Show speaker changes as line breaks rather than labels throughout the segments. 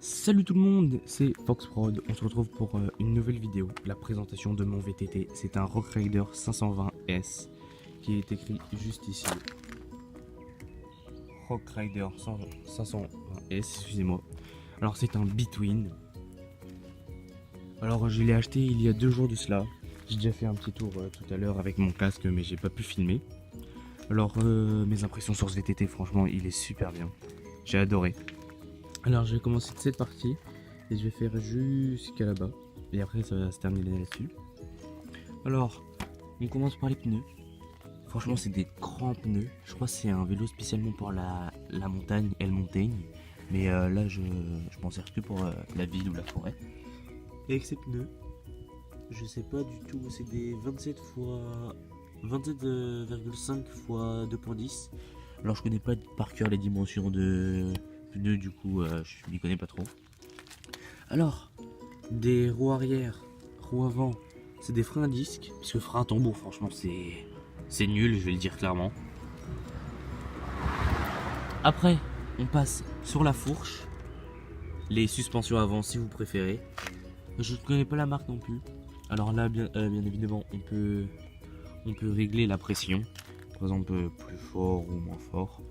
Salut tout le monde, c'est FoxProd. On se retrouve pour une nouvelle vidéo, la présentation de mon VTT. C'est un Rock Rider 520S qui est écrit juste ici. Rock Rider 520S, excusez-moi. Alors c'est un Between. Alors je l'ai acheté il y a 2 jours de cela. J'ai déjà fait un petit tour tout à l'heure avec mon casque, mais j'ai pas pu filmer. Alors mes impressions sur ce VTT, franchement il est super bien. J'ai adoré. Alors je vais commencer de cette partie et je vais faire jusqu'à là-bas et après ça va se terminer là-dessus. Alors on commence par les pneus. Franchement c'est des grands pneus. Je crois que c'est un vélo spécialement pour la montagne et le montagne. Mais là je m'en sers que pour la ville ou la forêt. Et avec ces pneus, je sais pas du tout, c'est des 27 fois 27,5 x 2.10. Alors je connais pas par cœur les dimensions de pneus, du coup je m'y connais pas trop. Alors des roues arrière, roues avant, c'est des freins à disque, parce que frein à tambour franchement c'est nul, je vais le dire clairement. Après on passe sur la fourche, les suspensions avant si vous préférez. Je ne connais pas la marque non plus. Alors là bien évidemment on peut régler la pression, par exemple plus fort ou moins fort.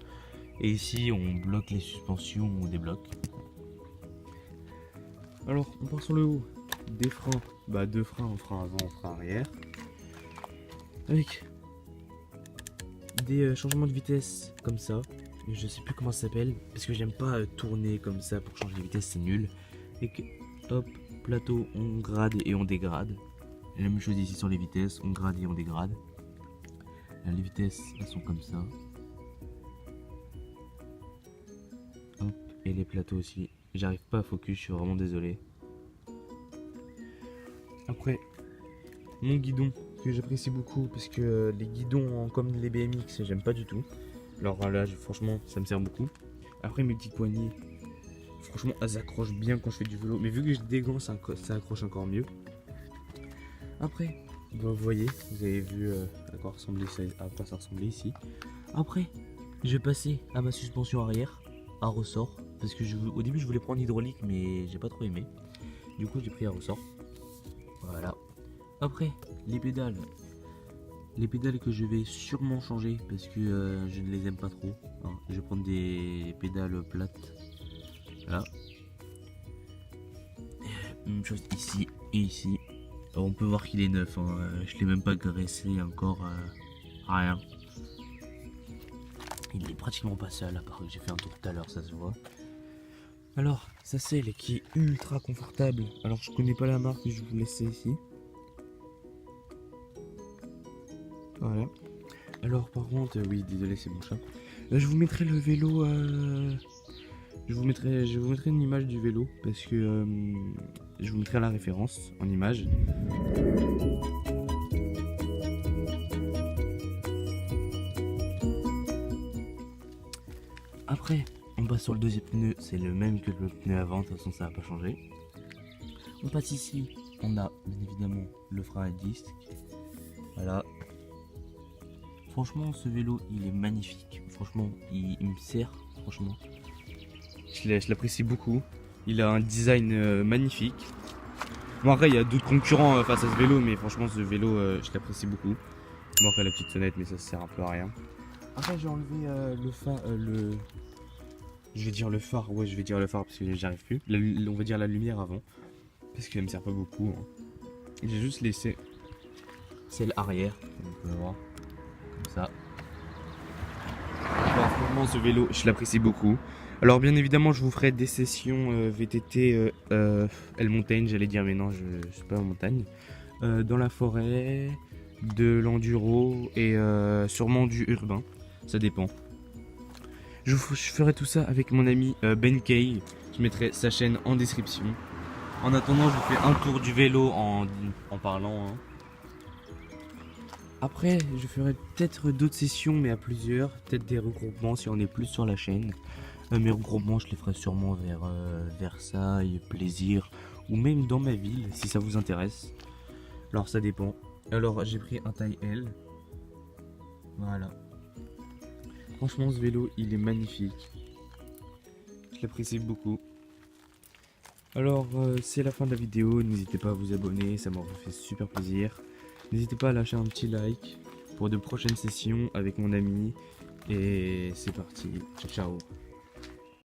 Et ici on bloque les suspensions, on débloque. Alors on part sur le haut, des freins, deux freins, un frein avant, un frein arrière. Avec des changements de vitesse comme ça. Je sais plus comment ça s'appelle, parce que j'aime pas tourner comme ça pour changer de vitesse, c'est nul. Et que, hop, plateau, on grade et on dégrade. Et la même chose ici sur les vitesses, on grade et on dégrade. Là, les vitesses, elles sont comme ça. Hop, et les plateaux aussi. J'arrive pas à focus, je suis vraiment désolé. Après, mon guidon, que j'apprécie beaucoup, parce que les guidons comme les BMX, j'aime pas du tout. Alors là, franchement, ça me sert beaucoup. Après, mes petites poignées, franchement, elles accrochent bien quand je fais du vélo. Mais vu que j'ai des gants, ça accroche encore mieux. Après, vous voyez, vous avez vu à quoi ça ressemblait ici. Après, je vais passer à ma suspension arrière, à ressort. Parce que au début, je voulais prendre hydraulique, mais j'ai pas trop aimé. Du coup, j'ai pris à ressort. Voilà. Après, les pédales. Les pédales que je vais sûrement changer parce que je ne les aime pas trop. Hein. Je vais prendre des pédales plates. Là. Même chose ici et ici. Alors, on peut voir qu'il est neuf. Hein. Je l'ai même pas graissé encore. Rien. Il est pratiquement pas sale, à part que j'ai fait un tour tout à l'heure, ça se voit. Alors, sa selle qui est ultra confortable. Alors, je connais pas la marque, je vous laisse ici. Voilà. Alors par contre, oui, désolé, c'est mon chat. Je vous mettrai le vélo. Je vous mettrai une image du vélo parce que je vous mettrai la référence en image. Après, on passe sur le deuxième pneu, c'est le même que le pneu avant, de toute façon ça va pas changer. On passe ici, on a bien évidemment le frein à disque. Voilà. Franchement, ce vélo, il est magnifique. Franchement, il me sert. Franchement, je l'apprécie beaucoup. Il a un design magnifique. Bon, après, il y a d'autres concurrents face à ce vélo, mais franchement, ce vélo, je l'apprécie beaucoup. Bon, après, la petite sonnette, mais ça sert un peu à rien. Après, j'ai enlevé le phare. Je vais dire le phare. Ouais, je vais dire le phare parce que j'arrive plus. On va dire la lumière avant. Parce qu'elle me sert pas beaucoup. Hein. J'ai juste laissé celle arrière. On peut voir. Ça. Alors, franchement, ce vélo, je l'apprécie beaucoup. Alors, bien évidemment, je vous ferai des sessions VTT Elle montagne, j'allais dire, mais non, je suis pas en montagne. Dans la forêt, de l'enduro et sûrement du urbain. Ça dépend. Je ferai tout ça avec mon ami Ben Kay. Je mettrai sa chaîne en description. En attendant, je vous fais un tour du vélo en parlant. Hein. Après, je ferai peut-être d'autres sessions, mais à plusieurs. Peut-être des regroupements si on est plus sur la chaîne. Mes regroupements, je les ferai sûrement vers Versailles, Plaisir, ou même dans ma ville, si ça vous intéresse. Alors, ça dépend. Alors, j'ai pris un taille L. Voilà. Franchement, ce vélo, il est magnifique. Je l'apprécie beaucoup. Alors, c'est la fin de la vidéo. N'hésitez pas à vous abonner, ça m'aurait fait super plaisir. N'hésitez pas à lâcher un petit like pour de prochaines sessions avec mon ami. Et c'est parti. Ciao, ciao.